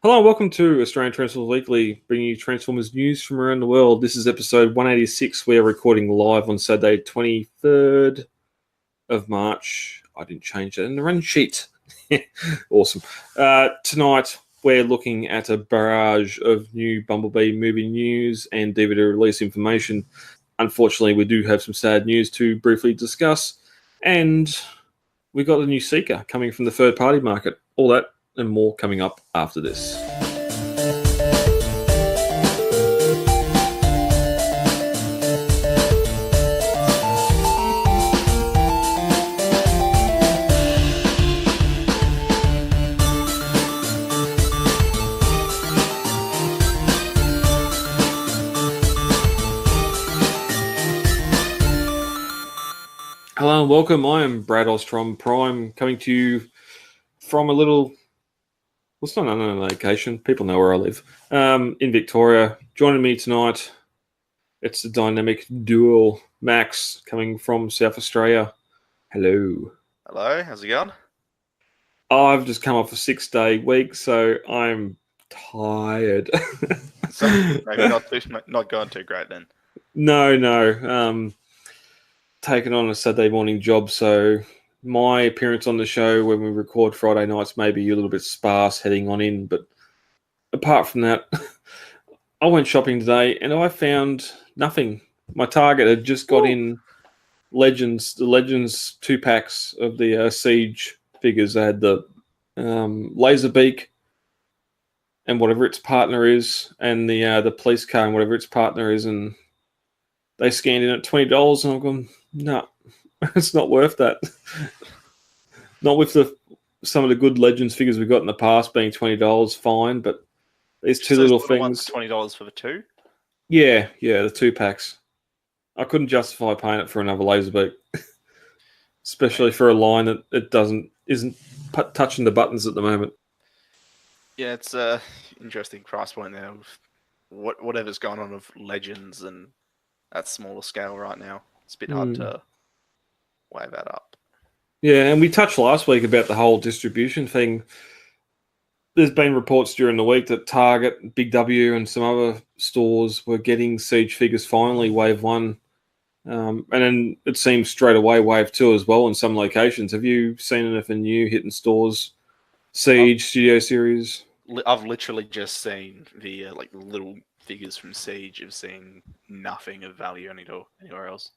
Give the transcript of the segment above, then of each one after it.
Hello and welcome to Australian Transformers Weekly, bringing you Transformers news from around the world. This is episode 186. We are recording live on Saturday, 23rd of March. I didn't change that in the run sheet. Awesome. Tonight, we're looking at a barrage of new Bumblebee movie news and DVD release information. Unfortunately, we do have some sad news to briefly discuss. And we got a new Seeker coming from the third-party market. All that and more coming up after this. Hello and welcome. I am Brad Ostrom Prime, coming to you from a little... Well, it's not an location. People know where I live. In Victoria. Joining me tonight, it's the dynamic duo Max coming from South Australia. Hello. Hello, how's it going? I've just come off a 6-day week, so I'm tired. So maybe not going too great then. No. Taking on a Saturday morning job, so my appearance on the show when we record Friday nights may be a little bit sparse heading on in, but apart from that, I went shopping today and I found nothing. My Target had just got in the Legends 2-packs of the Siege figures. They had the laser beak and whatever its partner is, and the police car and whatever its partner is, and they scanned in at $20, and I've gone, no, it's not worth that. Not with some of the good Legends figures we've got in the past being $20, fine, but these two little things. $20 for the two? Yeah, the 2-packs. I couldn't justify paying it for another Laserbeak, especially for a line that isn't touching the buttons at the moment. Yeah, it's a interesting price point there. Whatever's going on with Legends and that smaller scale right now, it's a bit hard to weigh that up. Yeah, and we touched last week about the whole distribution thing. There's been reports during the week that Target, Big W, and some other stores were getting Siege figures finally, Wave 1. And then it seems straight away Wave 2 as well in some locations. Have you seen anything new hitting stores? Siege, Studio Series? I've literally just seen the little figures from Siege. I've seen nothing of value anywhere else.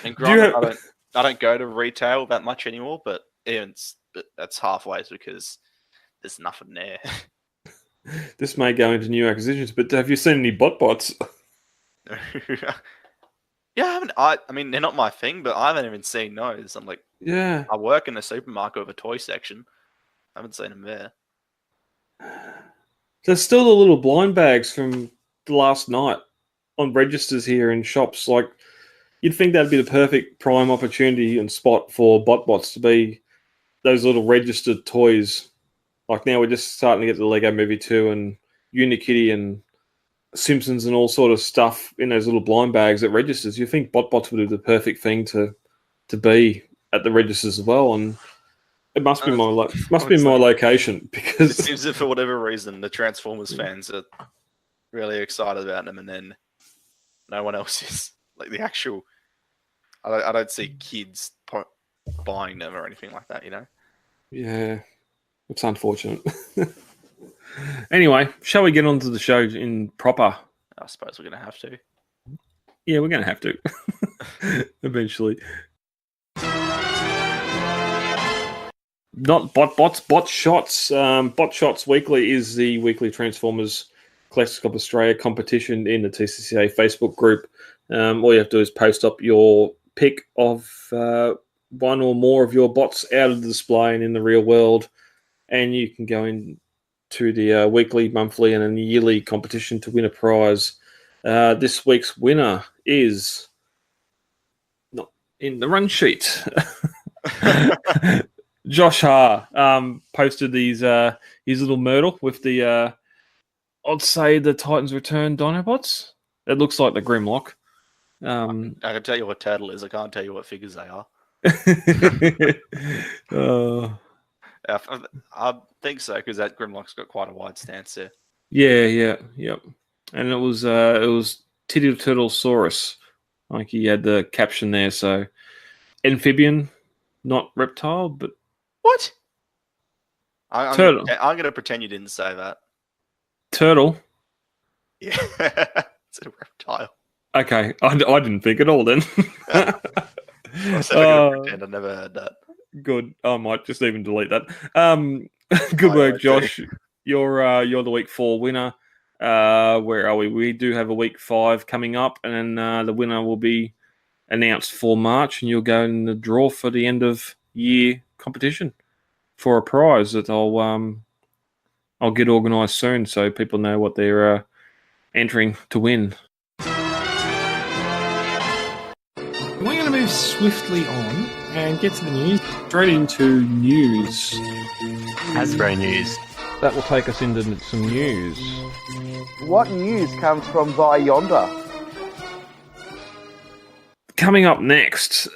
And granted, I don't go to retail that much anymore, but that's halfway because there's nothing there. This may go into new acquisitions, but have you seen any bots? Yeah, I haven't. I mean, they're not my thing, but I haven't even seen those. I'm like, yeah. I work in a supermarket with a toy section. I haven't seen them there. There's still the little blind bags from last night on registers here in shops. Like, you'd think that'd be the perfect prime opportunity and spot for bots to be those little registered toys. Like now we're just starting to get the Lego Movie 2 and Unikitty and Simpsons and all sort of stuff in those little blind bags at registers. You think bots would do the perfect thing to be at the registers as well, and it must be my location, because it seems that for whatever reason the Transformers fans are really excited about them, and then no one else is. Like the actual, I don't see kids buying them or anything like that, you know? Yeah, it's unfortunate. Anyway, shall we get on to the show in proper? I suppose we're going to have to. Yeah, we're going to have to. Eventually. Not bots, bot shots. Bot Shots Weekly is the weekly Transformers Collectors Club Australia competition in the TCCA Facebook group. All you have to do is post up your pick of one or more of your bots out of the display and in the real world, and you can go into the weekly, monthly, and then yearly competition to win a prize. This week's winner is not in the run sheet. Josh Ha posted his little Myrtle with the I'd say the Titans Return Dinobots. It looks like the Grimlock. I can tell you what turtle is. I can't tell you what figures they are. I think so, because that Grimlock's got quite a wide stance there. Yeah, yep. And it was Turtlesaurus. Like he had the caption there, so amphibian, not reptile, but What? I'm turtle. I'm gonna pretend you didn't say that. Turtle. Yeah, it's a reptile. Okay, I didn't think at all then. I said I'm gonna pretend I never heard that. Good. I might just even delete that. Good I work, do. Josh. You're the week 4 winner. Where are we? We do have a week 5 coming up, and then the winner will be announced for March, and you'll go in the draw for the end of year competition for a prize that I'll get organised soon, so people know what they're entering to win. We're going to move swiftly on and get to the news. Straight into news. Hasbro news. That will take us into some news. What news comes from via yonder? Coming up next,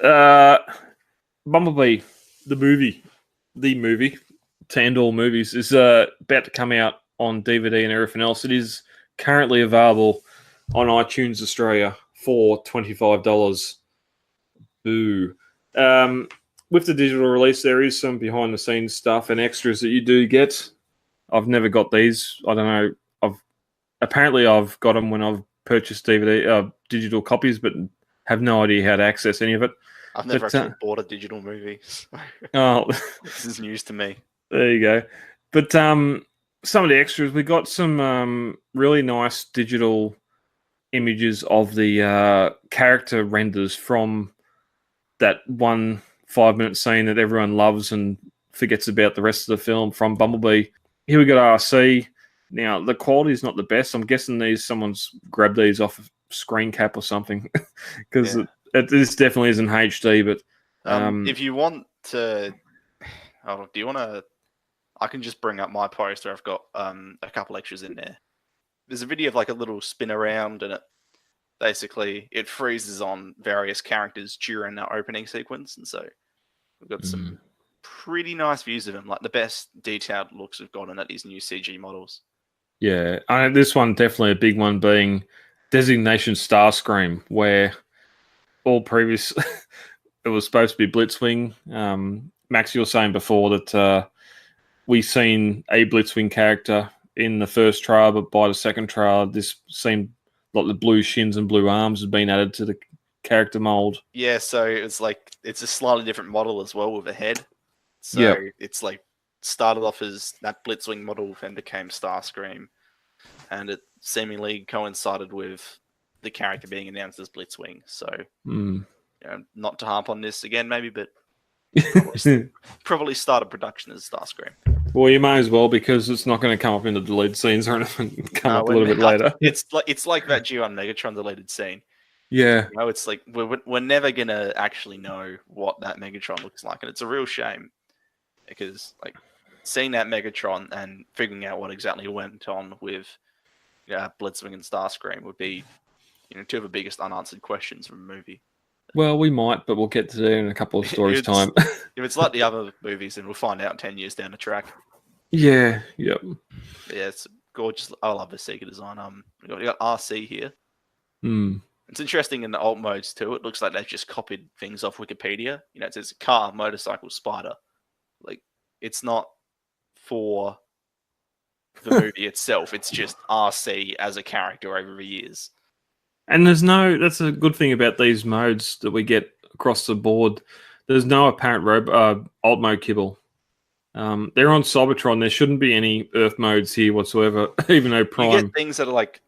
Bumblebee, the movie, to end all movies, is about to come out on DVD and everything else. It is currently available on iTunes Australia for $25. Boo. With the digital release, there is some behind-the-scenes stuff and extras that you do get. I've never got these. I don't know. Apparently I've got them when I've purchased DVD, digital copies, but have no idea how to access any of it. I've never actually bought a digital movie. Oh, this is news to me. There you go. But some of the extras, we got some really nice digital images of the character renders from that 1 5-minute scene that everyone loves and forgets about the rest of the film from Bumblebee. Here we got RC. Now, the quality is not the best. I'm guessing someone's grabbed these off of screen cap or something, because this definitely isn't HD. But if you want to, do you want to? I can just bring up my poster. I've got a couple extras in there. There's a video of like a little spin around, and it freezes on various characters during our opening sequence, and so we've got some pretty nice views of them, like the best detailed looks we've gotten at these new CG models. Yeah, this one definitely a big one being Designation Starscream, where all previous it was supposed to be Blitzwing. Max, you were saying before that we seen a Blitzwing character in the first trailer, but by the second trailer, this seemed like the blue shins and blue arms had been added to the character mold. Yeah, so it's a slightly different model as well with a head. So it's like started off as that Blitzwing model, then became Starscream, and it seemingly coincided with the character being announced as Blitzwing. So, not to harp on this again, maybe, but probably started production as Starscream. Well, you may as well, because it's not going to come up in the deleted scenes or anything. Come up a little bit later. It's like that G1 Megatron deleted scene. Yeah, it's like we're never gonna actually know what that Megatron looks like, and it's a real shame, because like seeing that Megatron and figuring out what exactly went on with Blitzwing and Starscream would be two of the biggest unanswered questions from a movie. Well, we might, but we'll get to that in a couple of stories' time. If it's like the other movies, then we'll find out 10 years down the track. Yeah, yep. Yeah, it's gorgeous. I love the Sega design. You got RC here. It's interesting in the alt modes too. It looks like they've just copied things off Wikipedia. It says car, motorcycle, spider. Like, it's not for the movie itself. It's just RC as a character over the years. And that's a good thing about these modes that we get across the board. There's no apparent alt mode kibble. They're on Cybertron. There shouldn't be any Earth modes here whatsoever, even though Prime... You get things that are like,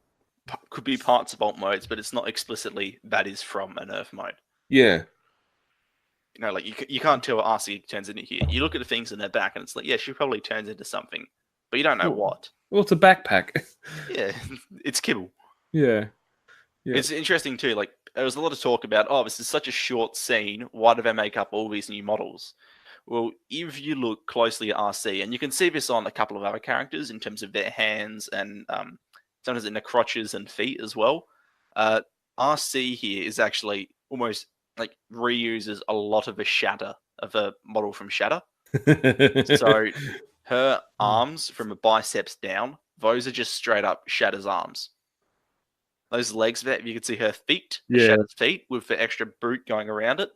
could be parts of alt modes, but it's not explicitly that is from an Earth mode. Yeah. Like you can't tell what RC turns into here. You look at the things in their back and it's like, yeah, she probably turns into something, but you don't know what. Well, it's a backpack. Yeah, it's kibble. Yeah. It's interesting too. Like, there was a lot of talk about, this is such a short scene. Why do they make up all these new models? Well, if you look closely at RC, and you can see this on a couple of other characters in terms of their hands and sometimes in the crotches and feet as well. RC here is actually almost like reuses a lot of the Shatter, of a model from Shatter. So her arms from her biceps down, those are just straight up Shadow's arms. Those legs there, you can see her feet, Shadow's feet, with the extra boot going around it.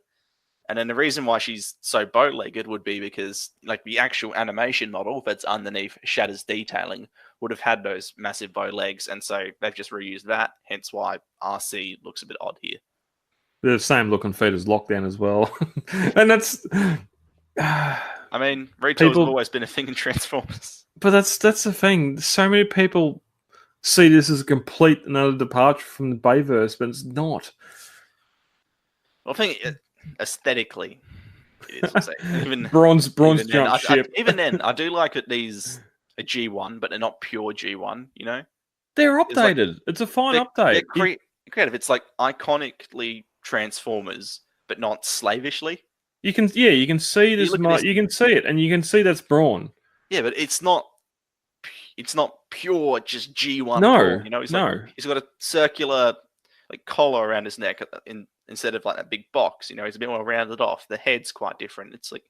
And then the reason why she's so bow-legged would be because, like, the actual animation model that's underneath Shadow's detailing would have had those massive bow legs, and so they've just reused that. Hence why RC looks a bit odd here. The same looking feet as Lockdown as well, and that's. I mean, retail's always been a thing in Transformers. But that's the thing. So many people see this as a complete another departure from the Bayverse, but it's not. Well, I think aesthetically, it is. Even bronze even jump then, ship. Even then, I do like that these are G1, but they're not pure G1. You know, they're updated. It's a fine update. They're creative. It's like iconically Transformers, but not slavishly. You can see this. You can see it, and you can see that's Brawn. Yeah, but it's not pure just G1. No, Brawn, you know, he's got a circular like collar around his neck instead of like that big box. You know, he's a bit more rounded off. The head's quite different. It's like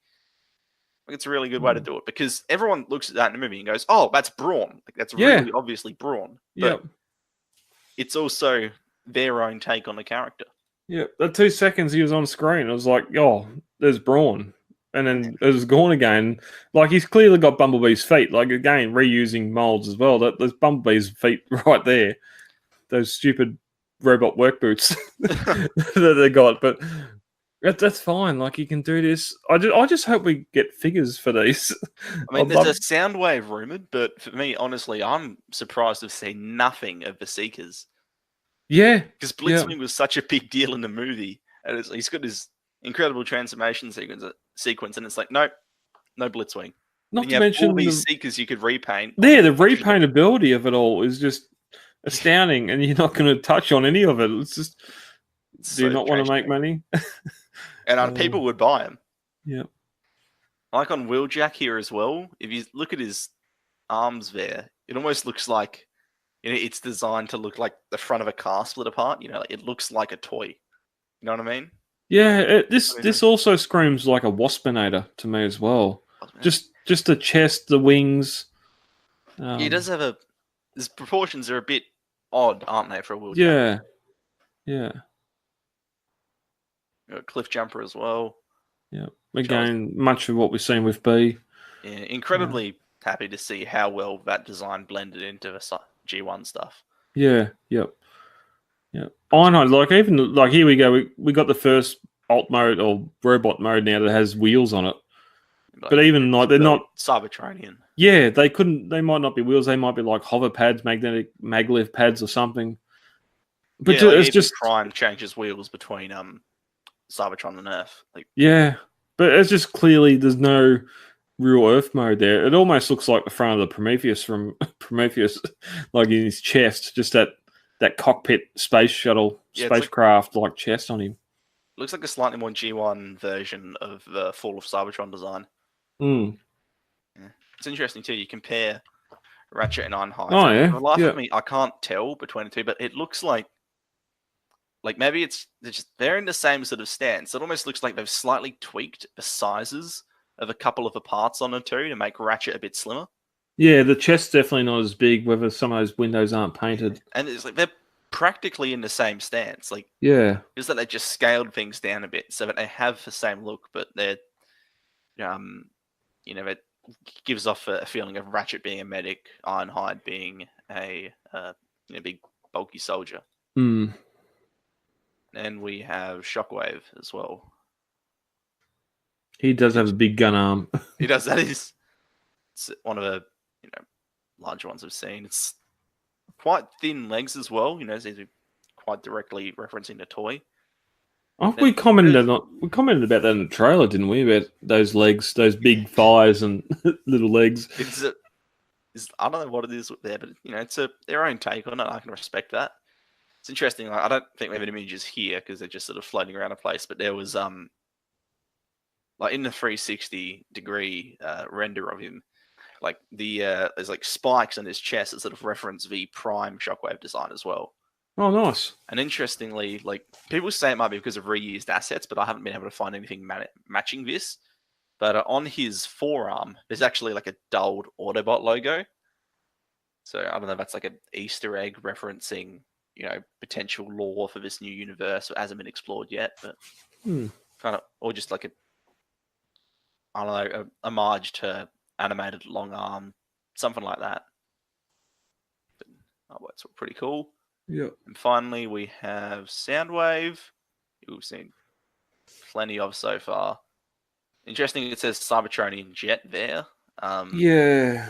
it's a really good way to do it because everyone looks at that in the movie and goes, "Oh, that's Brawn. Like that's really obviously Brawn." But it's also their own take on the character. Yeah, the 2 seconds he was on screen, I was like, "Oh, there's Brawn," and then it was gone again. Like he's clearly got Bumblebee's feet. Like again, reusing molds as well. There's Bumblebee's feet right there. Those stupid robot work boots that they got, but that's fine. Like you can do this. I just hope we get figures for these. I mean, there's a Soundwave rumored, but for me, honestly, I'm surprised to see nothing of the Seekers. Yeah, because Blitzwing was such a big deal in the movie, and he's got his incredible transformation sequence, and it's like, nope, no Blitzwing. Not to mention all these Seekers you could repaint. Yeah, the repaintability of it all is just astounding, and you're not going to touch on any of it. It's just, do you not want to make money? And people would buy them. Yeah. Like on Wheeljack here as well, if you look at his arms there, it almost looks like, you know, it's designed to look like the front of a car split apart. You know, like it looks like a toy. You know what I mean? Yeah, this also screams like a Waspinator to me as well. Just the chest, the wings. He does have his proportions are a bit odd, aren't they, for a Wheeljack? Yeah. Cliff Jumper as well. Yeah. Again, much of what we've seen with B. Yeah, incredibly happy to see how well that design blended into the G1 stuff. Yeah. I know, like even like here we go. We got the first alt mode or robot mode now that has wheels on it. But even like they're not Cybertronian. Yeah, they couldn't. They might not be wheels. They might be like hover pads, magnetic maglev pads, or something. But yeah, it's just Prime changes wheels between Cybertron and Earth. Like but it's just clearly there's no real Earth mode there. It almost looks like the front of the Prometheus from Prometheus, like in his chest, just that cockpit space shuttle spacecraft like chest on him. Looks like a slightly more G1 version of the Fall of Cybertron design. Yeah. It's interesting too. You compare Ratchet and Ironhide. Oh yeah. Laugh at me. I can't tell between the two, but it looks like maybe they're in the same sort of stance. It almost looks like they've slightly tweaked the sizes of a couple of the parts on the two to make Ratchet a bit slimmer. Yeah, the chest's definitely not as big. Whether some of those windows aren't painted, and it's like they're practically in the same stance. Like just that they just scaled things down a bit so that they have the same look, but they're it gives off a feeling of Ratchet being a medic, Ironhide being a big bulky soldier. And we have Shockwave as well. He does have a big gun arm. He does. It's one of the larger ones I've seen. It's quite thin legs as well. These are quite directly referencing the toy. We commented about that in the trailer, didn't we? About those legs, those big thighs and little legs. I don't know what it is there, but it's their own take on it. I can respect that. It's interesting. I don't think we have any images here because they're just sort of floating around a place. But there was like in the 360-degree render of him, like there's like spikes on his chest that sort of reference the Prime Shockwave design as well. Oh, nice. And interestingly, like people say it might be because of reused assets, but I haven't been able to find anything matching this. But on his forearm, there's actually like a dulled Autobot logo. So I don't know if that's like an Easter egg referencing, potential lore for this new universe that hasn't been explored yet. But kind of, or just like a homage to animated long arm, something like that. But it's pretty cool. Yeah. And finally, we have Soundwave, who we've seen plenty of so far. Interesting, it says Cybertronian Jet there. Yeah.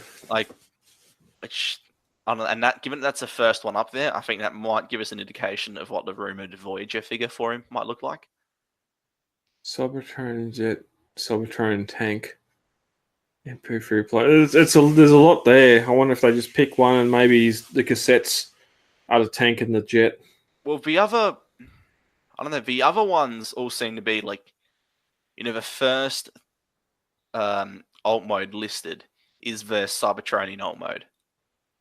Which, I don't know, and that, given that's the first one up there, I think that might give us an indication of what the rumored Voyager figure for him might look like. Cybertronian Jet, Cybertronian Tank. MP3 player. There's a lot there. I wonder if they just pick one and maybe the cassettes are the tank and the jet. Well, the other ones all seem to be like, the first alt mode listed is the Cybertronian alt mode.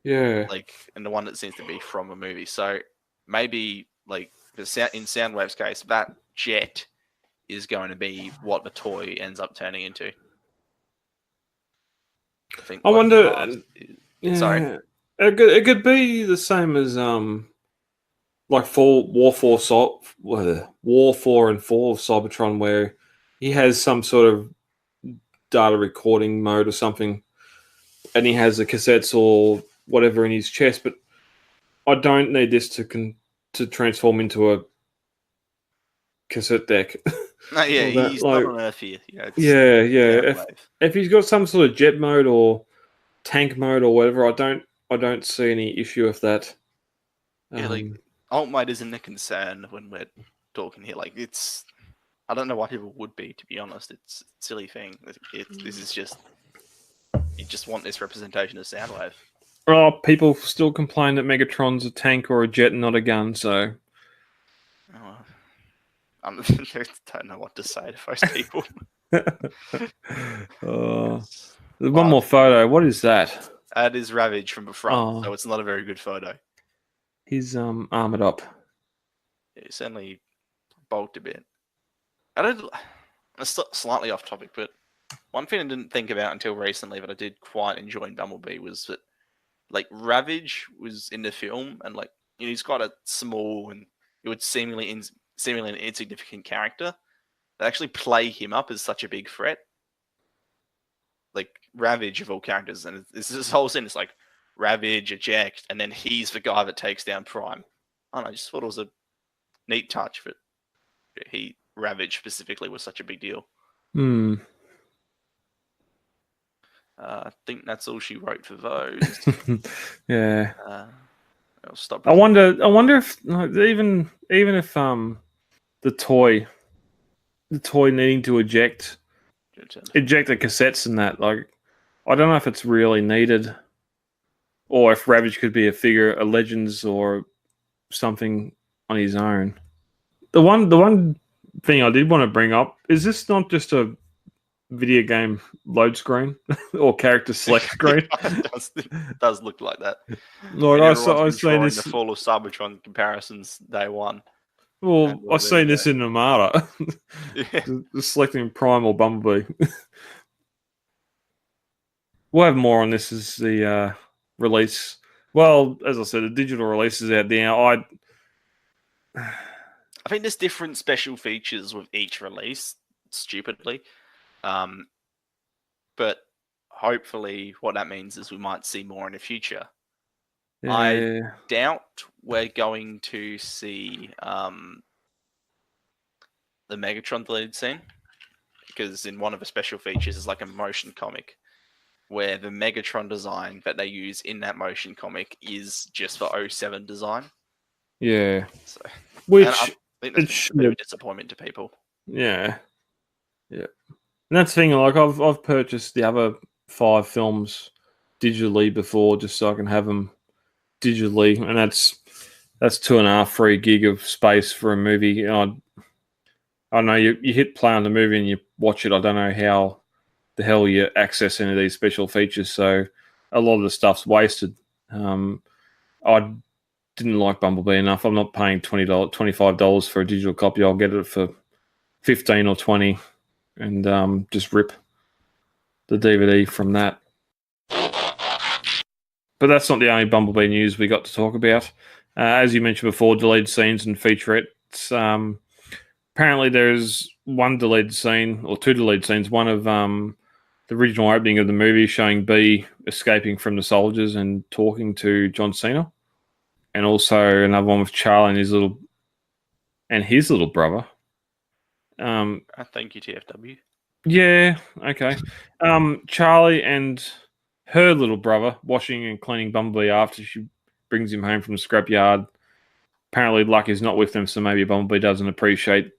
Yeah. And the one that seems to be from a movie. So maybe in Soundwave's case, that jet is going to be what the toy ends up turning into. I wonder. Sorry. It could be the same as like War 4 and 4 of Cybertron, where he has some sort of data recording mode or something, and he has the cassettes or whatever in his chest. But I don't need this to transform into a cassette deck. No, yeah, he's not on Earth here. Yeah. If he's got some sort of jet mode or tank mode or whatever, I don't see any issue with that. Alt mode isn't a concern when we're talking here. I don't know why people would be, to be honest. It's a silly thing. This is just, you just want this representation of Soundwave. Oh, people still complain that Megatron's a tank or a jet and not a gun, so... I don't know what to say to those people. There's one more photo. What is that? That is Ravage from the front, so it's not a very good photo. He's armored up. Yeah, he's certainly bulked a bit. It's slightly off topic, but one thing I didn't think about until recently that I did quite enjoy in Bumblebee was that, Ravage was in the film, and he's quite a small and it would seemingly an insignificant character. They actually play him up as such a big threat. Ravage of all characters, and it's this whole scene. It's Ravage, eject, and then he's the guy that takes down Prime. I don't know, I just thought it was a neat touch that Ravage specifically was such a big deal. I think that's all she wrote for those. Yeah. I'll stop. I wonder if even if the toy needing to eject the cassettes and that, I don't know if it's really needed, or if Ravage could be a Legends or something on his own. The one thing I did want to bring up is, this not just a video game load screen or character select screen? It does look like that. Like I seen this the Fall of Cybertron comparisons day one. Well, I've seen this in Armada. Just selecting Prime or Bumblebee. We'll have more on this as the release. Well, as I said, the digital release is out now. I think there's different special features with each release, stupidly. But hopefully what that means is we might see more in the future. Yeah. I doubt we're going to see the Megatron deleted scene, because in one of the special features is a motion comic where the Megatron design that they use in that motion comic is just for 07 design. Yeah. So, which I think that's a bit of a disappointment to people. Yeah. Yeah. And that's the thing, I've purchased the other 5 films digitally before, just so I can have them digitally, and that's 2.5 free gig of space for a movie. I know you hit play on the movie and you watch it. I don't know how the hell you access any of these special features, so a lot of the stuff's wasted. I didn't like Bumblebee enough. I'm not paying $25 for a digital copy. I'll get it for $15 or $20 and just rip. the DVD from that. But that's not the only Bumblebee news we got to talk about. As you mentioned before, deleted scenes and featurettes. Apparently there's one deleted scene, or two deleted scenes. One of the original opening of the movie showing B escaping from the soldiers and talking to John Cena. And also another one with Charlie and his little brother. Thank you, TFW. Yeah, okay. Charlie and her little brother washing and cleaning Bumblebee after she brings him home from the scrapyard. Apparently Luck is not with them, so maybe Bumblebee doesn't appreciate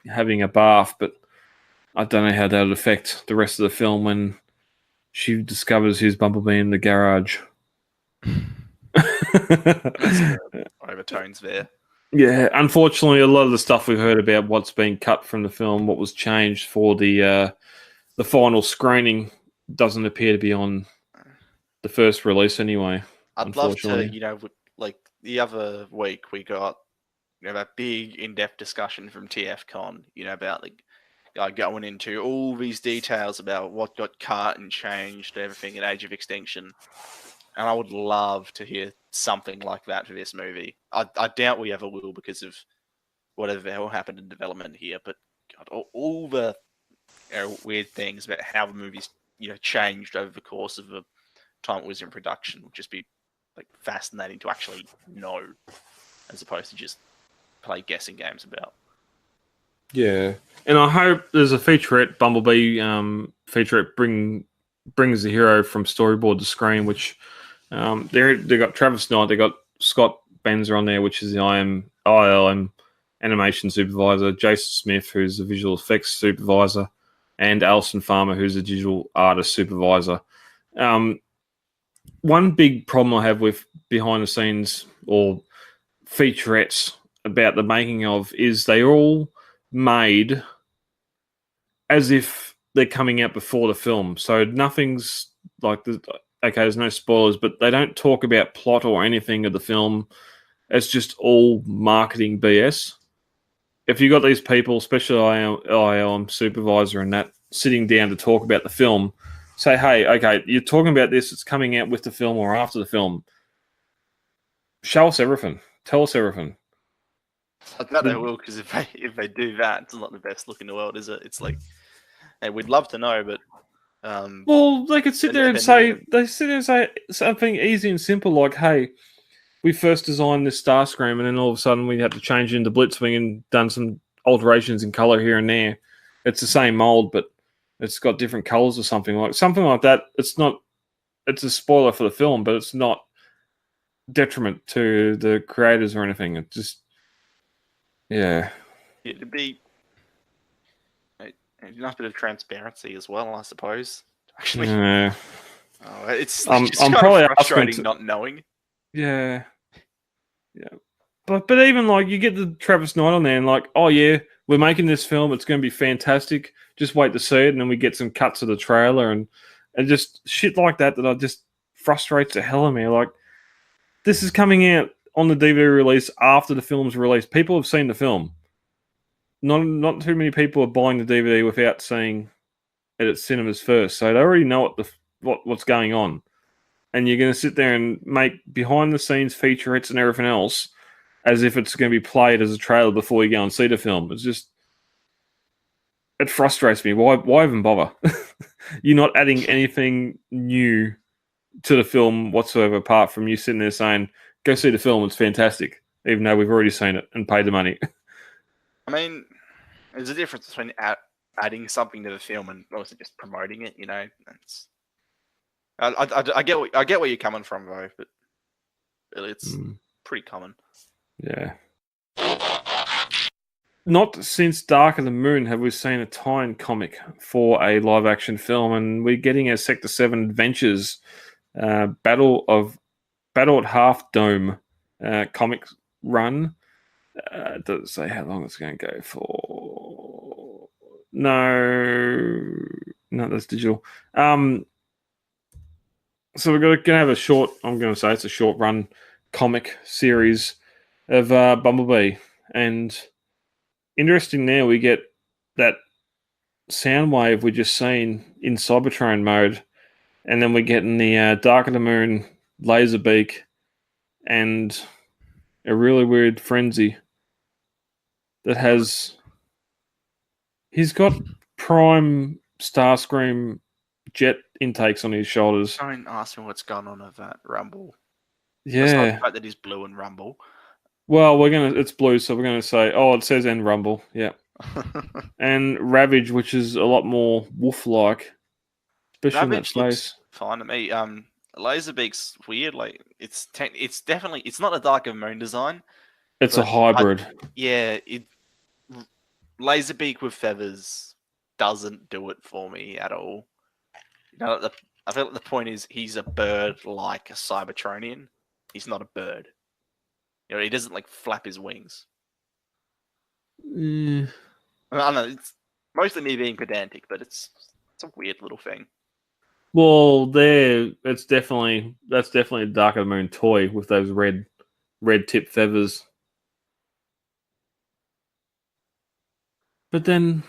having a bath, but I don't know how that would affect the rest of the film when she discovers his Bumblebee in the garage. Overtones there. Yeah, unfortunately, a lot of the stuff we've heard about what's been cut from the film, what was changed for the final screening, doesn't appear to be on the first release anyway. I'd love to, like the other week we got that big in-depth discussion from TFcon, about going into all these details about what got cut and changed, everything in Age of Extinction. And I would love to hear something like that for this movie. I doubt we ever will because of whatever the hell happened in development here. But God, all the weird things about how the movie's changed over the course of the time it was in production would just be fascinating to actually know, as opposed to just play guessing games about. Yeah, and I hope there's a featurette Bumblebee featurette brings the hero from storyboard to screen, which they got Travis Knight, they got Scott Benzer on there, which is the ILM animation supervisor, Jason Smith, who's the visual effects supervisor, and Alison Farmer, who's the digital artist supervisor. One big problem I have with behind the scenes or featurettes about the making of is they all made as if they're coming out before the film. So nothing's there's no spoilers, but they don't talk about plot or anything of the film. It's just all marketing BS. If you got these people, especially ILM supervisor and that, sitting down to talk about the film, say, hey, okay, you're talking about this, it's coming out with the film or after the film. Show us everything. Tell us everything. I doubt they will, because if they do that, it's not the best look in the world, is it? It's like, hey, we'd love to know, but well, they could sit there and say something easy and simple like, hey, we first designed this Starscream and then all of a sudden we had to change it into Blitzwing and done some alterations in color here and there. It's the same mold, but it's got different colors or something like that. It's a spoiler for the film, but it's not detriment to the creators or anything. It just, yeah. It'd be enough bit of transparency as well, I suppose. Actually, yeah. It's I'm just kind probably of frustrating not knowing. Yeah, yeah. But even you get the Travis Knight on there and oh yeah, we're making this film. It's going to be fantastic. Just wait to see it, and then we get some cuts of the trailer and just shit like that I just frustrates the hell out of me. This is coming out on the DVD release after the film's released. People have seen the film. Not too many people are buying the DVD without seeing it at cinemas first, so they already know what's going on. And you're going to sit there and make behind the scenes featurettes and everything else as if it's going to be played as a trailer before you go and see the film. It frustrates me. Why even bother? You're not adding anything new to the film whatsoever, apart from you sitting there saying, "Go see the film. It's fantastic," even though we've already seen it and paid the money. I mean, there's a difference between adding something to the film and also just promoting it. I get where you're coming from, though, but really, it's pretty common. Yeah. Not since Dark of the Moon have we seen a tie-in comic for a live-action film, and we're getting a Sector 7 Adventures Battle at Half Dome comic run. It doesn't say how long it's going to go for. No, that's digital. So we're going to have a short, I'm going to say it's a short run comic series of Bumblebee. And interesting there, we get that Soundwave we just seen in Cybertron mode, and then we're getting the Dark of the Moon Laserbeak and a really weird Frenzy that has. He's got Prime Starscream jet intakes on his shoulders. Don't ask me what's going on with that Rumble. Yeah. It's not the fact that he's blue and Rumble. Well, it's blue, so we're gonna say, it says N Rumble, yeah. And Ravage, which is a lot more wolf-like, especially Ravage in that looks face. fine to me. Laserbeak's weird. Like it's definitely it's not a Dark of Moon design. It's a hybrid. Laserbeak with feathers doesn't do it for me at all. I feel like the point is he's a bird like a Cybertronian. He's not a bird. He doesn't like flap his wings. I don't know. It's mostly me being pedantic, but it's a weird little thing. Well, that's definitely a Dark of the Moon toy with those red tip feathers. But then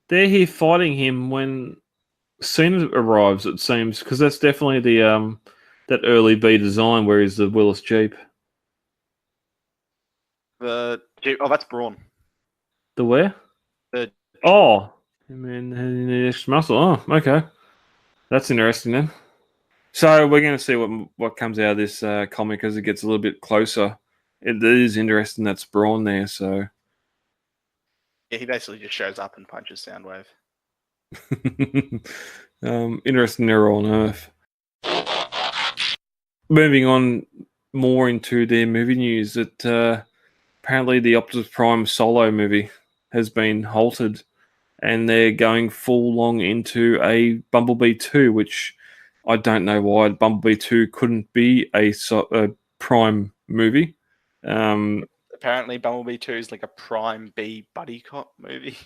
they're here fighting him when Cena arrives, it seems, because that's definitely the that early B design where he's the Willis Jeep. That's Braun. The where? Muscle. Oh, okay. That's interesting then. So we're going to see what comes out of this comic as it gets a little bit closer. It is interesting that's Braun there, so... Yeah, he basically just shows up and punches Soundwave. Interesting error on Earth. Moving on more into their movie news, that apparently the Optimus Prime solo movie has been halted, and they're going full long into a Bumblebee 2, which I don't know why Bumblebee 2 couldn't be a Prime movie. Apparently Bumblebee 2 is like a Prime B buddy cop movie.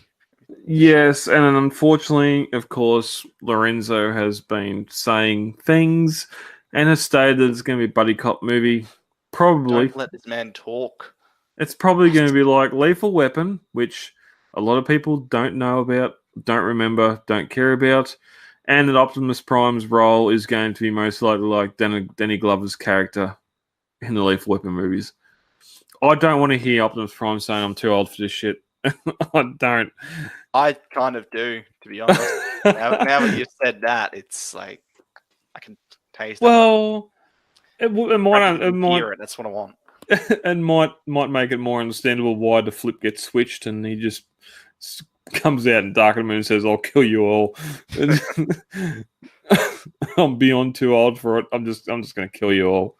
Yes, and unfortunately, of course, Lorenzo has been saying things and has stated that it's going to be a buddy cop movie. Probably. Don't let this man talk. It's probably going to be like Lethal Weapon, which a lot of people don't know about, don't remember, don't care about, and that Optimus Prime's role is going to be most likely like Danny Glover's character in the Lethal Weapon movies. I don't want to hear Optimus Prime saying I'm too old for this shit. I don't. I kind of do, to be honest. now that you said that, it's like I can taste. Well, it might. That's what I want. And might make it more understandable why the flip gets switched, and he just comes out in Dark of the Moon and says, "I'll kill you all." I'm beyond too old for it. I'm just going to kill you all.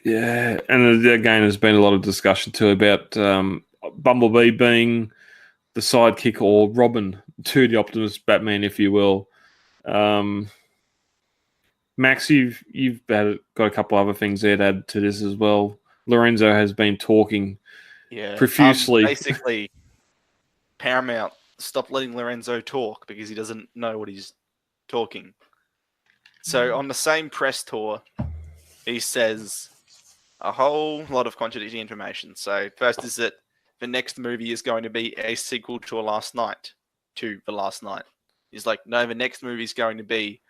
Yeah, and again, there's been a lot of discussion too about Bumblebee being the sidekick or Robin to the Optimus Batman, if you will. Max, you've got a couple other things there to add to this as well. Lorenzo has been talking profusely. Basically, Paramount stopped letting Lorenzo talk because he doesn't know what he's talking. So on the same press tour, he says a whole lot of contradicting information. So first is that the next movie is going to be a sequel to The Last Night. He's like, no, the next movie is going to be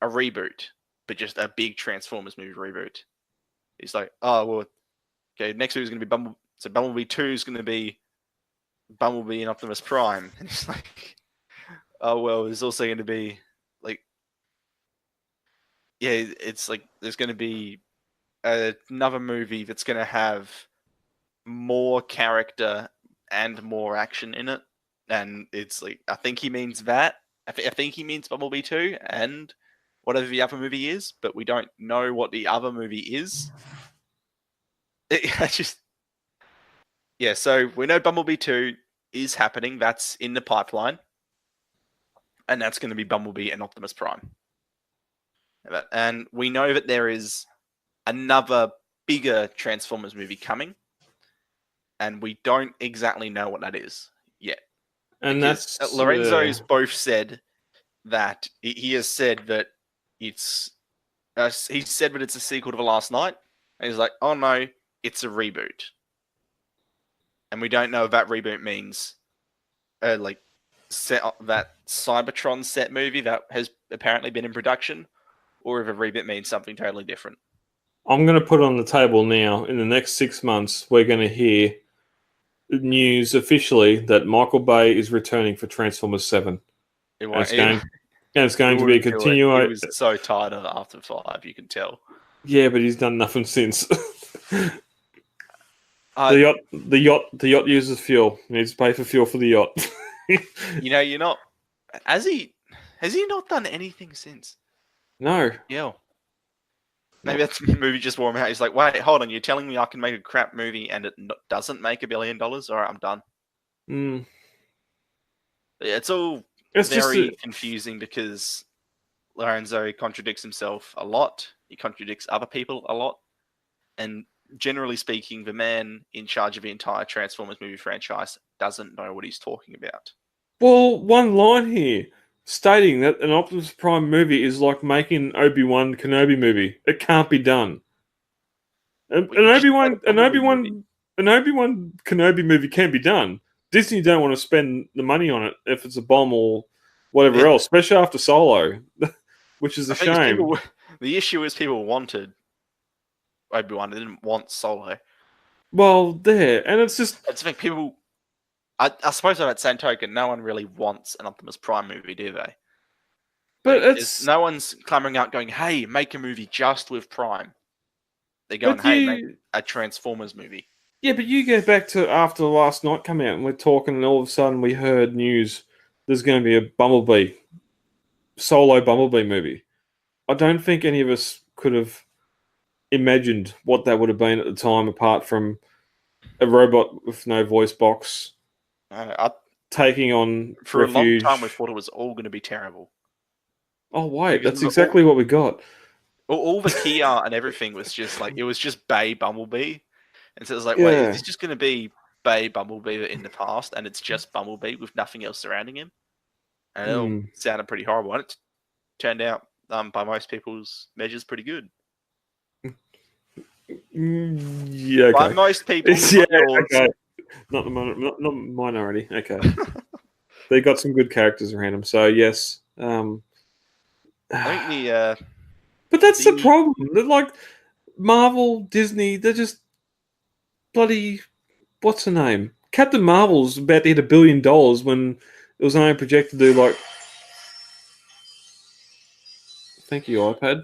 a reboot, but just a big Transformers movie reboot. He's like, oh, well, okay, next movie is going to be Bumblebee. So Bumblebee 2 is going to be Bumblebee and Optimus Prime. And he's like, oh, well, there's also going to be, like, yeah, it's like there's going to be another movie that's going to have more character and more action in it. And it's like, I think he means that. I think he means Bumblebee 2 and whatever the other movie is, but we don't know what the other movie is. So we know Bumblebee 2 is happening. That's in the pipeline. And that's going to be Bumblebee and Optimus Prime. And we know that there is another bigger Transformers movie coming. And we don't exactly know what that is yet. And because that's Lorenzo's both said that he has said that it's he said that it's a sequel to The Last Night, and he's like, oh no, it's a reboot. and we don't know if that reboot means like that Cybertron set movie that has apparently been in production, or if a reboot means something totally different. I'm going to put on the table now. In the next 6 months, we're going to hear news officially that Michael Bay is returning for Transformers 7. It's going to be a continuation. He was so tired of after 5, you can tell. Yeah, but he's done nothing since. The yacht uses fuel. He needs to pay for fuel for the yacht. You're not. Has he not done anything since? No. Yeah. Maybe that's the movie just wore him out. He's like, wait, hold on. You're telling me I can make a crap movie and it doesn't make $1 billion? All right, I'm done. It's very confusing because Lorenzo contradicts himself a lot. He contradicts other people a lot. And generally speaking, the man in charge of the entire Transformers movie franchise doesn't know what he's talking about. Well, one line here stating that an Optimus Prime movie is like making an Obi-Wan Kenobi movie. It can't be done. An Obi-Wan Kenobi movie can be done. Disney don't want to spend the money on it if it's a bomb or whatever else, especially after Solo, which is a shame. The issue is people wanted Obi-Wan. They didn't want Solo. Well, and it's just... I think people... I suppose on that same token, no one really wants an Optimus Prime movie, do they? But no one's clamoring out going, hey, make a movie just with Prime. They're going, hey, make a Transformers movie. Yeah, but you go back to after last night come out and we're talking and all of a sudden we heard news there's going to be a solo Bumblebee movie. I don't think any of us could have imagined what that would have been at the time apart from a robot with no voice box taking on for refuge. A long time we thought it was all going to be terrible. Oh, wait, that's exactly what we got. All the key art and everything was just like, it was just Bay Bumblebee. And so it was like, wait, is this just going to be Bay Bumblebee in the past and it's just Bumblebee with nothing else surrounding him? And it all sounded pretty horrible. And it turned out, by most people's measures, pretty good. Yeah, okay. By most people, okay. Not minority. Okay. They got some good characters around them, so yes. I think but that's the problem. They're like Marvel, Disney, they're just bloody... What's her name? Captain Marvel's about to hit $1 billion when it was only projected to do like... Thank you, iPad.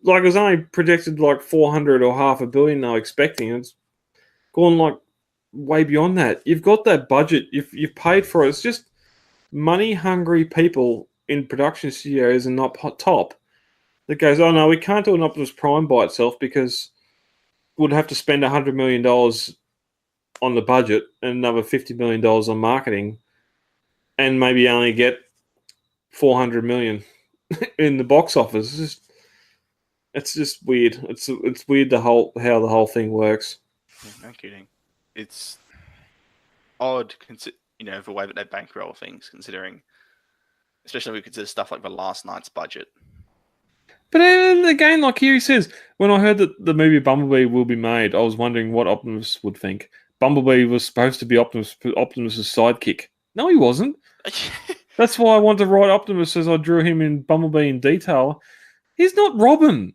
Like it was only projected like 400 or $500 million they were expecting. It's gone like way beyond that. You've got that budget. You've paid for it. It's just money-hungry people in production studios and not top that goes, oh no, we can't do an Optimus Prime by itself because we'd have to spend $100 million on the budget and another $50 million on marketing and maybe only get $400 million in the box office. It's just weird. It's weird how the whole thing works. No kidding. It's odd, the way that they bankroll things, considering, especially when we consider stuff like the last night's budget. But again, like here he says, when I heard that the movie Bumblebee will be made, I was wondering what Optimus would think. Bumblebee was supposed to be Optimus's sidekick. No, he wasn't. That's why I wanted to write Optimus as I drew him in Bumblebee in detail. He's not Robin.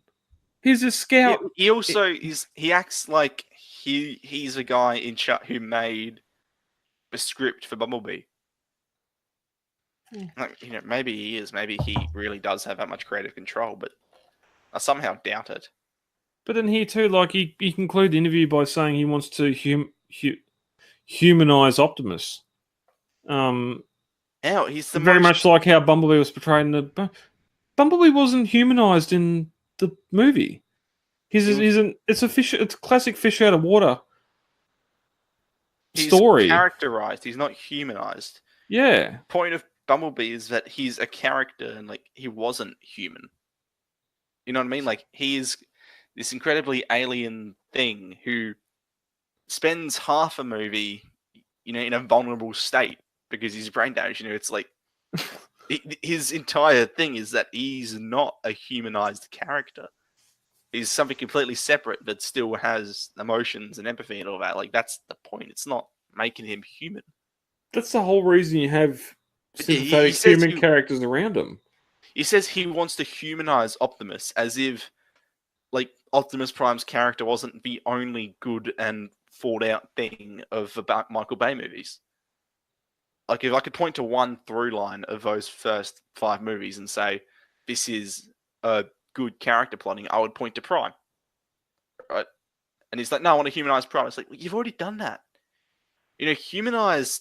He's a scout. He also he acts like he's a guy in chat who made the script for Bumblebee. Like, maybe he is. Maybe he really does have that much creative control, but I somehow doubt it. But then here too, like he concluded the interview by saying he wants to humanize Optimus. He's very much like how Bumblebee was portrayed in the... Bumblebee wasn't humanized in the movie. It's a classic fish out of water story. He's characterized. He's not humanized. Yeah. Point of Bumblebee is that he's a character and like he wasn't human. You know what I mean? Like he is this incredibly alien thing who spends half a movie, in a vulnerable state because he's brain damaged. It's like his entire thing is that he's not a humanized character. He's something completely separate, but still has emotions and empathy and all that. Like, that's the point. It's not making him human. That's the whole reason you have sympathetic human characters around him. He says he wants to humanize Optimus, as if, like, Optimus Prime's character wasn't the only good and thought out thing of the Michael Bay movies. Like, if I could point to one through line of those first 5 movies and say, this is a good character plotting, I would point to Prime. Right? And he's like, no, I want to humanize Prime. It's like, well, you've already done that. You know, humanize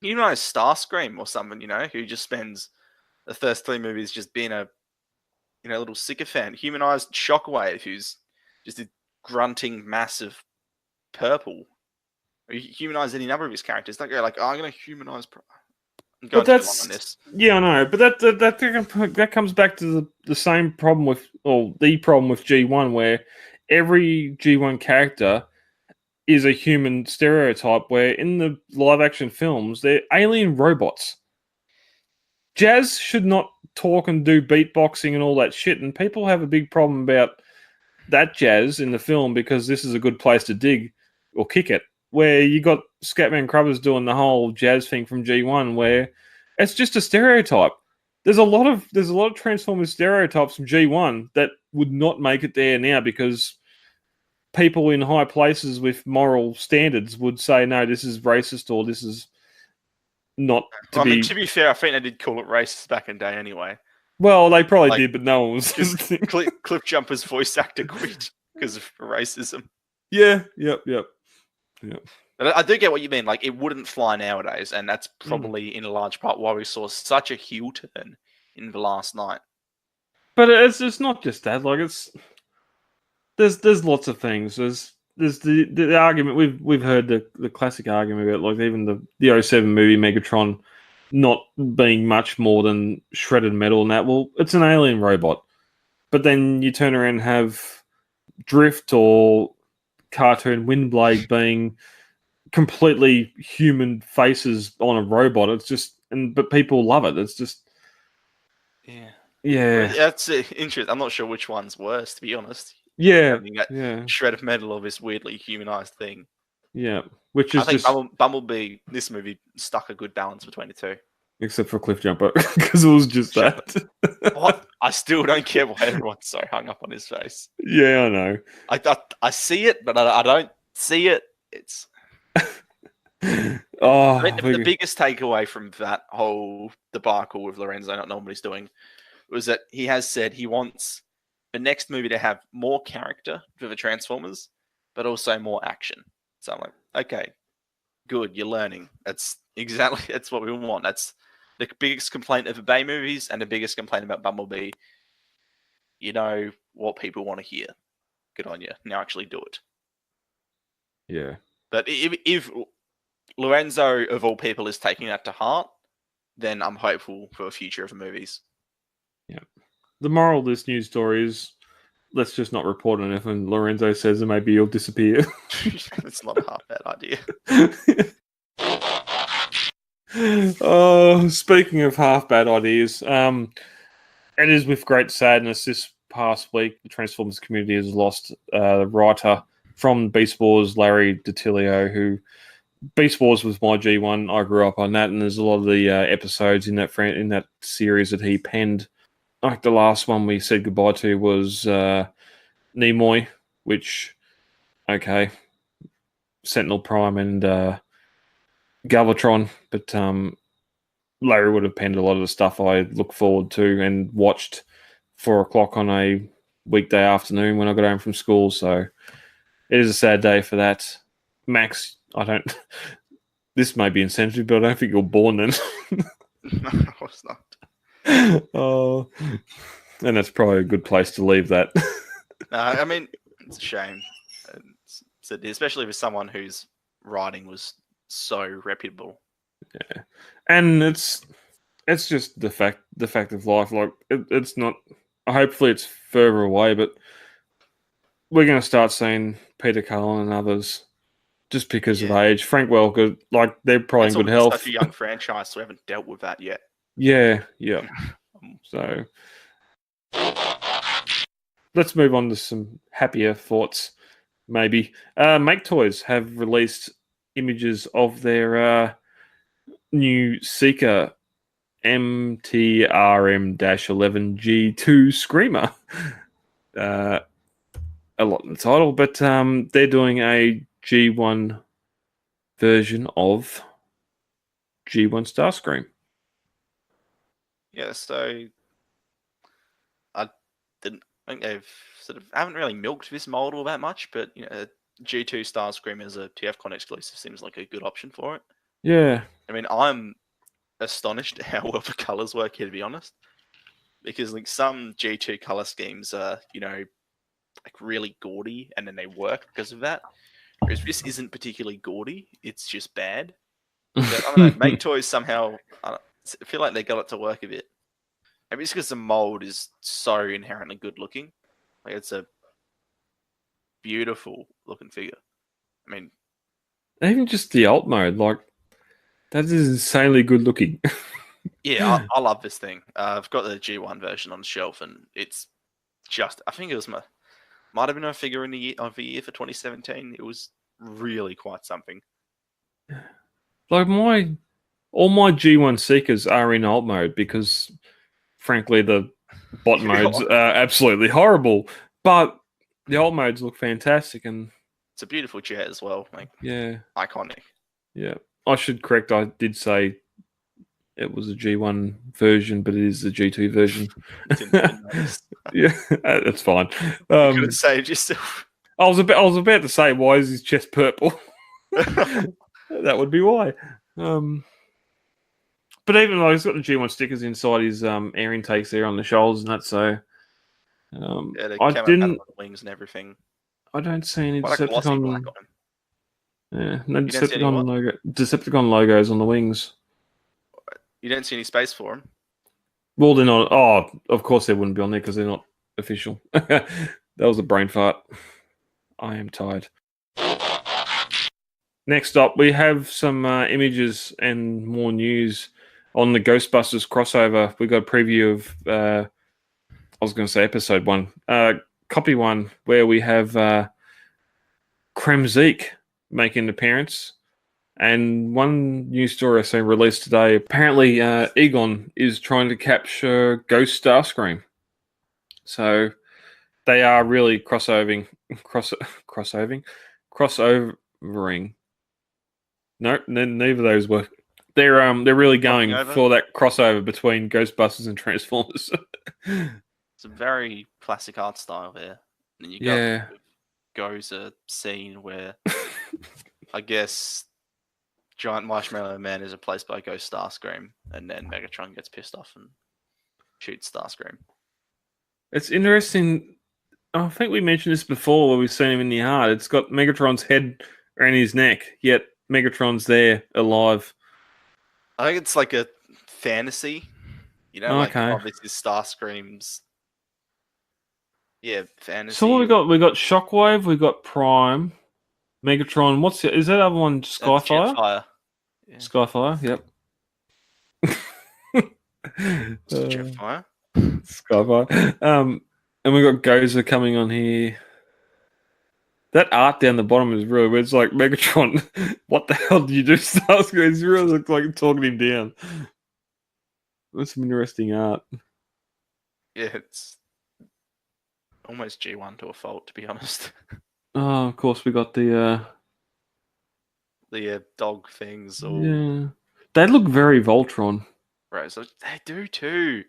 Starscream or someone, you know, who just spends the first 3 movies just being a, you know, little sycophant. Humanized Shockwave, who's just a grunting mass of purple. Or humanize any number of his characters. Don't go like, oh, I'm going to humanize. I'm going too long on this. Yeah, I know, but that comes back to the same problem with, or the problem with G1, where every G1 character is a human stereotype, where in the live action films, they're alien robots. Jazz should not talk and do beatboxing and all that shit, and people have a big problem about that Jazz in the film because this is a good place to dig or kick it, where you got Scatman Crothers doing the whole Jazz thing from G1, where it's just a stereotype. There's a lot of Transformers stereotypes from G1 that would not make it there now because people in high places with moral standards would say, no, this is racist or this is not to be... I mean, to be fair, I think they did call it racist back in the day anyway. Well, they probably did, but no one was... Cliff Jumper's voice actor quit because of racism. Yeah, yep. But I do get what you mean. Like, it wouldn't fly nowadays, and that's probably in a large part why we saw such a heel turn in The Last Night. But it's not just that. Like, there's lots of things. There's the argument we've heard the classic argument about, like, even the 07 movie Megatron not being much more than shredded metal and that. Well, it's an alien robot, but then you turn around and have Drift or cartoon Windblade being completely human faces on a robot. It's just, but people love it. It's just, yeah. That's interesting. I'm not sure which one's worse, to be honest. Yeah. Shred of metal of this weirdly humanized thing. Yeah. Which is, I think Bumblebee, this movie, stuck a good balance between the two. Except for Cliff Jumper, because it was just that. What? I still don't care why everyone's so hung up on his face. Yeah, I know. I see it, but I don't see it. It's... I mean, the biggest takeaway from that whole debacle with Lorenzo not knowing what he's doing was that he has said he wants the next movie to have more character for the Transformers, but also more action. So I'm like, okay, good, you're learning. That's what we want. That's the biggest complaint of the Bay movies and the biggest complaint about Bumblebee. You know what people want to hear. Good on you. Now actually do it. Yeah. But if Lorenzo, of all people, is taking that to heart, then I'm hopeful for the future of the movies. Yeah. The moral of this news story is, let's just not report on it. And Lorenzo says that maybe you'll disappear. It's not a half bad idea. Oh, speaking of half bad ideas, it is with great sadness this past week the Transformers community has lost the writer from Beast Wars, Larry DiTillio, who Beast Wars was my G1. I grew up on that, and there's a lot of the episodes in that series that he penned. Like the last one we said goodbye to was Nimoy, which, okay, Sentinel Prime and Galvatron, but Larry would have penned a lot of the stuff I look forward to and watched 4 o'clock on a weekday afternoon when I got home from school. So it is a sad day for that. Max, this may be insensitive, but I don't think you're born then. No, I was not. Oh, and that's probably a good place to leave that. No, I mean, it's a shame. Especially with someone whose writing was so reputable. Yeah, and it's just the fact of life. Like it's not. Hopefully, it's further away, but we're going to start seeing Peter Cullen and others just because of age. Frank Welker, like they're probably in good health. Such a young franchise, so we haven't dealt with that yet. Yeah. So let's move on to some happier thoughts, maybe. Make Toys have released images of their new Seeker MTRM-11G2 Screamer. A lot in the title, but they're doing a G1 version of G1 Starscream. Yeah, so I think they've haven't really milked this model that much, but G2 Starscream as a TFcon exclusive seems like a good option for it. Yeah. I mean, I'm astonished at how well the colors work here, to be honest, because like some G2 color schemes are like really gaudy and then they work because of that, whereas this isn't particularly gaudy, it's just bad. But, I don't know, Make Toys somehow, I feel like they got it to work a bit. Maybe it's because the mold is so inherently good looking. Like, it's a beautiful looking figure. I mean, even just the alt mode, like, that is insanely good looking. yeah, I love this thing. I've got the G1 version on the shelf, and it's just, I think it was might have been a figure of the year for 2017. It was really quite something. Like, all my G1 Seekers are in alt mode because, frankly, the bot modes are absolutely horrible. But the alt modes look fantastic, and it's a beautiful jet as well. Like, yeah, iconic. Yeah, I should correct. I did say it was a G1 version, but it is the G2 version. Yeah, that's fine. You could have saved yourself. I was about to say, why is his chest purple? That would be why. But even though he's got the G1 stickers inside his air intakes there on the shoulders and that, so yeah, they I didn't on the wings and everything. I don't see any Quite Decepticon. Yeah, no Decepticon logos on the wings. You don't see any space for them. Well, they're not. Oh, of course they wouldn't be on there because they're not official. That was a brain fart. I am tired. Next up, we have some images and more news on the Ghostbusters crossover. We got a preview of, I was going to say episode 1, copy 1, where we have Kremzeek making an appearance. And one news story I seen released today, apparently Egon is trying to capture Ghost Starscream. So they are really crossovering. No, neither of those work. They're really going for that crossover between Ghostbusters and Transformers. It's a very classic art style there. And you got the Gozer scene where I guess Giant Marshmallow Man is replaced by Ghost Starscream, and then Megatron gets pissed off and shoots Starscream. It's interesting. I think we mentioned this before where we've seen him in the art. It's got Megatron's head around his neck, yet Megatron's there, alive. I think it's like a fantasy. Like, this is Starscream's fantasy. So what we got Shockwave, we got Prime, Megatron. Is that other one Skyfire? Jetfire. Yeah. Skyfire, yep. Jetfire. Skyfire. And we got Gozer coming on here. That art down the bottom is really weird. It's like, Megatron, what the hell did you do, Starscream? It really looks like talking him down. That's some interesting art. Yeah, it's almost G1 to a fault, to be honest. Oh, of course, we got the dog things. Yeah. They look very Voltron. Right, so they do too.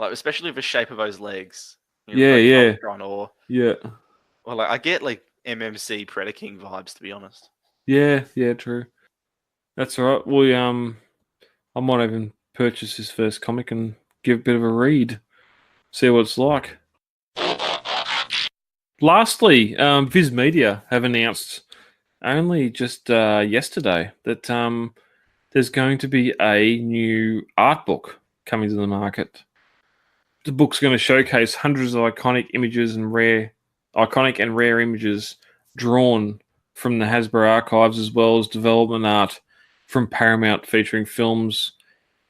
Like, especially the shape of those legs. Yeah. Voltron yeah. Well, like, I get like MMC Predaking vibes, to be honest. Yeah, true. That's all right. I might even purchase his first comic and give a bit of a read, see what it's like. Lastly, Viz Media have announced only just yesterday that there's going to be a new art book coming to the market. The book's going to showcase hundreds of iconic and rare images drawn from the Hasbro archives, as well as development art from Paramount, featuring films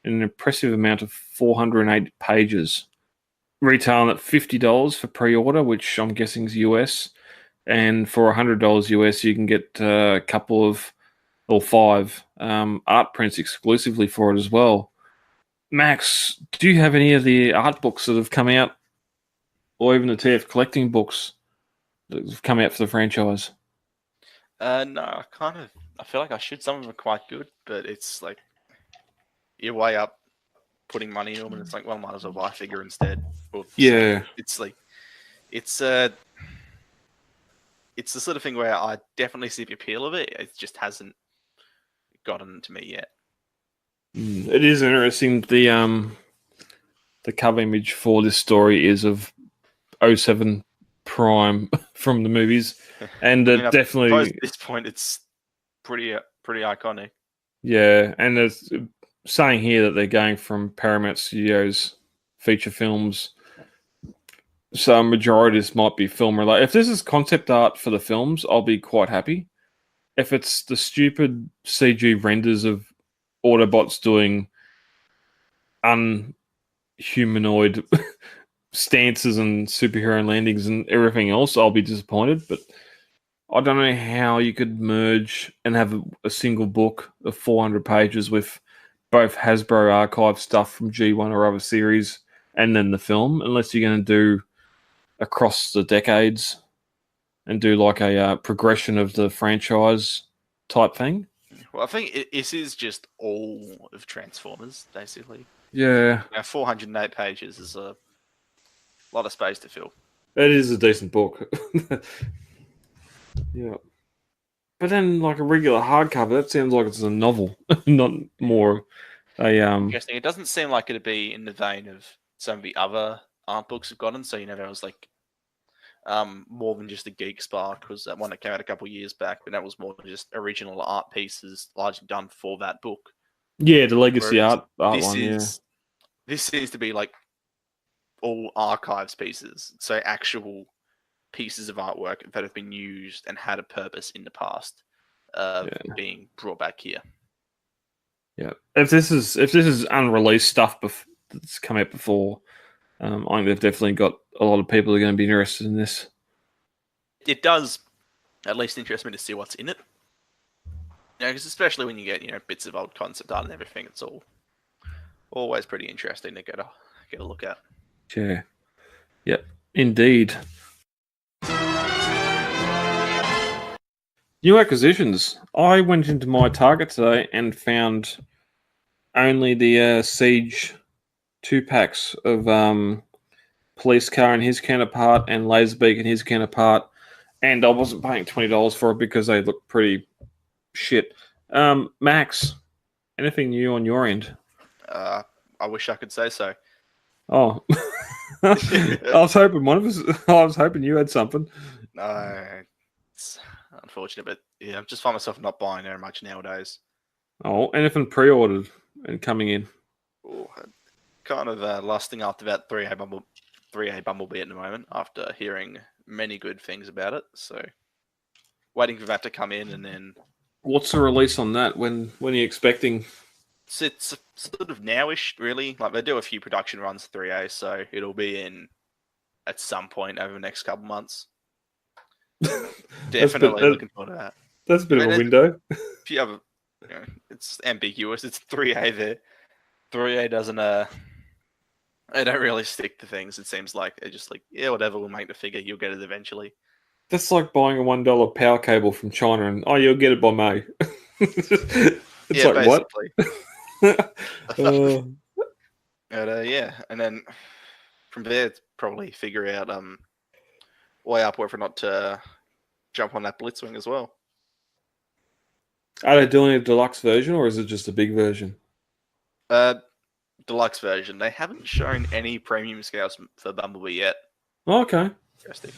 in an impressive amount of 408 pages. retailing at $50 for pre-order, which I'm guessing is US. And for $100 US, you can get a couple of, or 5 art prints exclusively for it as well. Max, do you have any of the art books that have come out, or even the TF collecting books that have come out for the franchise? No, I feel like I should. Some of them are quite good, but it's like you're way up putting money in them, and it's like, well, might as well buy a figure instead. Or Yeah. it's like it's it's the sort of thing where I definitely see the appeal of it. It just hasn't gotten to me yet. It is interesting. The cover image for this story is of 07 Prime from the movies, and I mean, I definitely suppose at this point it's pretty iconic. Yeah, and it's saying here that they're going from Paramount Studios feature films. So a majority of this might be film related. If this is concept art for the films, I'll be quite happy. If it's the stupid CG renders of Autobots doing unhumanoid stances and superhero landings and everything else, I'll be disappointed. But I don't know how you could merge and have a single book of 400 pages with both Hasbro archive stuff from G1 or other series and then the film, unless you're going to do across the decades and do like a progression of the franchise type thing. Well, I think this is just all of Transformers, basically. Yeah. 408 pages is a lot of space to fill. It is a decent book. Yeah. But then, like a regular hardcover, that sounds like it's a novel, not more Interesting. It doesn't seem like it'd be in the vein of some of the other art books have gotten. So, there was like more than just the Geek Spark was that one that came out a couple of years back, but that was more just original art pieces largely done for that book. Yeah, the legacy Whereas art one, This seems to be like all archives pieces. So actual pieces of artwork that have been used and had a purpose in the past being brought back here. Yeah. If this is unreleased stuff that's come out before, I think they've definitely got a lot of people who are going to be interested in this. It does at least interest me to see what's in it. Because especially when you get bits of old concept art and everything, it's always pretty interesting to get a look at. Yeah. Yep. Indeed. New acquisitions. I went into my Target today and found only the Siege 2-packs of Police Car and his counterpart and Laserbeak and his counterpart, and I wasn't paying $20 for it because they look pretty shit. Max, anything new on your end? I wish I could say so. Oh, I was hoping I was hoping you had something. No, it's unfortunate, but yeah, I just find myself not buying very much nowadays. Oh, anything pre-ordered and coming in? Ooh, kind of lusting after that 3A Bumblebee at the moment, after hearing many good things about it. So, waiting for that to come in, and then. What's the release on that? When are you expecting? It's sort of nowish, really. Like they do a few production runs 3A, so it'll be in at some point over the next couple months. Definitely looking forward to that. That's a bit of a window. If you have, it's ambiguous. It's 3A there. 3A doesn't they don't really stick to things. It seems like they're just like, yeah, whatever. We'll make the figure. You'll get it eventually. That's like buying a $1 power cable from China and you'll get it by May. It's like basically. What? Yeah, and then from there, it's probably figure out way up whether or not to jump on that Blitzwing as well. Are they doing a deluxe version or is it just a big version? Deluxe version. They haven't shown any premium scales for Bumblebee yet. Oh, okay. Interesting.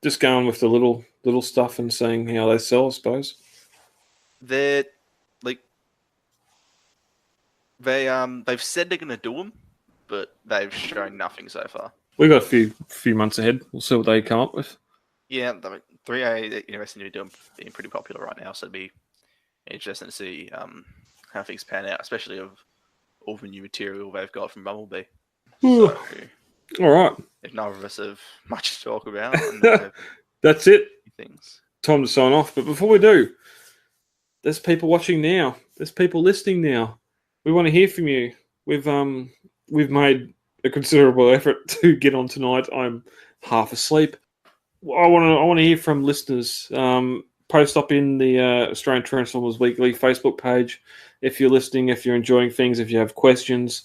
Just going with the little stuff and seeing how they sell, I suppose. They're like they've said they're gonna do them, but they've shown nothing so far. We've got a few months ahead. We'll see what they come up with. Yeah, 3A University are being pretty popular right now, so it'd be interesting to see how things pan out, especially of all the new material they've got from Bumblebee. So, All right. If neither of us have much to talk about, and That's it. things. Time to sign off. But before we do, there's people watching now. There's people listening now. We want to hear from you. We've made a considerable effort to get on tonight. I'm half asleep. I want to hear from listeners. Post up in the Australian Transformers Weekly Facebook page if you're listening, if you're enjoying things, if you have questions,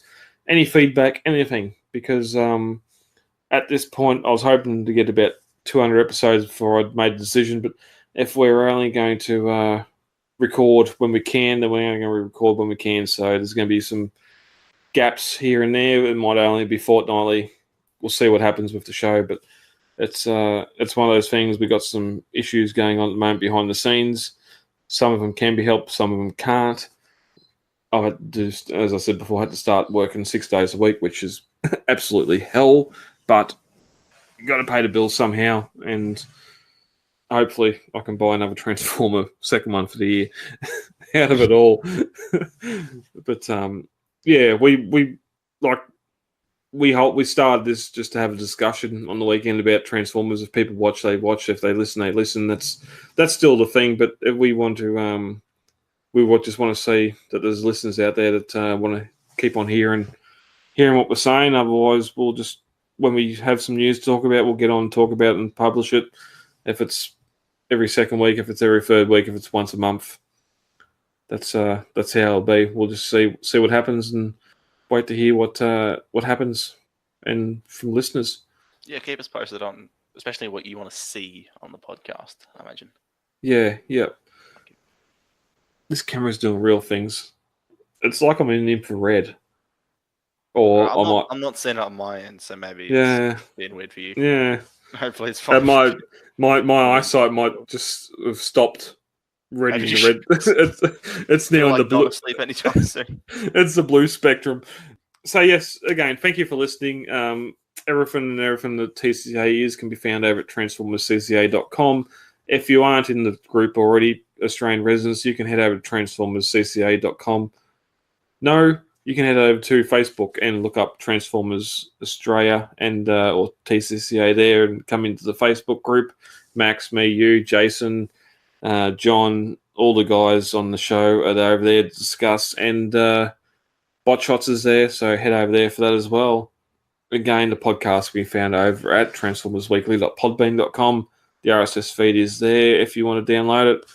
any feedback, anything. Because at this point, I was hoping to get about 200 episodes before I'd made the decision. But if we're only going to record when we can, then we're only going to record when we can. So there's going to be some gaps here and there. It might only be fortnightly. We'll see what happens with the show, but it's one of those things. We got some issues going on at the moment behind the scenes. Some of them can be helped, some of them can't. I've had to, as I said before, I had to start working 6 days a week, which is absolutely hell. But you got to pay the bills somehow, and hopefully I can buy another Transformer, second one for the year, out of it all. But yeah, we started this just to have a discussion on the weekend about Transformers. If people watch, they watch. If they listen, they listen. That's still the thing. But if we want to, just want to see that there's listeners out there that want to keep on hearing what we're saying. Otherwise, we'll just, when we have some news to talk about, we'll get on and talk about it and publish it. If it's every second week, if it's every third week, if it's once a month, that's how it'll be. We'll just see what happens and wait to hear what happens and from listeners. Yeah, keep us posted on, especially what you want to see on the podcast, I imagine. Yeah. This camera's doing real things. It's like I'm in infrared. Or I'm not seeing it on my end, so maybe it's being weird for you. Yeah. Hopefully it's fine. My eyesight might just have stopped reading the red. it's now in the blue. Not asleep anytime soon. It's the blue spectrum. So yes, again, thank you for listening. Everything that TCA is can be found over at transformerscca.com. If you aren't in the group already, Australian residents, you can head over to transformerscca.com. No, you can head over to Facebook and look up Transformers Australia and or TCCA there and come into the Facebook group. Max, me, you, Jason, John, all the guys on the show are over there to discuss, and Bot Shots is there, so head over there for that as well. Again, the podcast can be found over at transformersweekly.podbean.com. The RSS feed is there if you want to download it.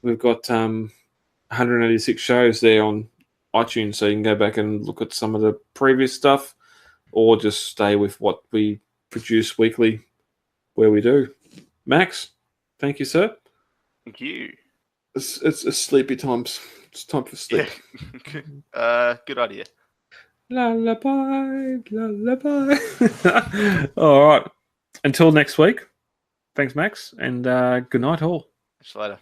We've got 186 shows there on iTunes, so you can go back and look at some of the previous stuff, or just stay with what we produce weekly, where we do. Max, thank you, sir. Thank you. It's sleepy times. It's time for sleep. Yeah. Good idea. Lullaby. All right. Until next week. Thanks, Max, and good night, all. Catch you later.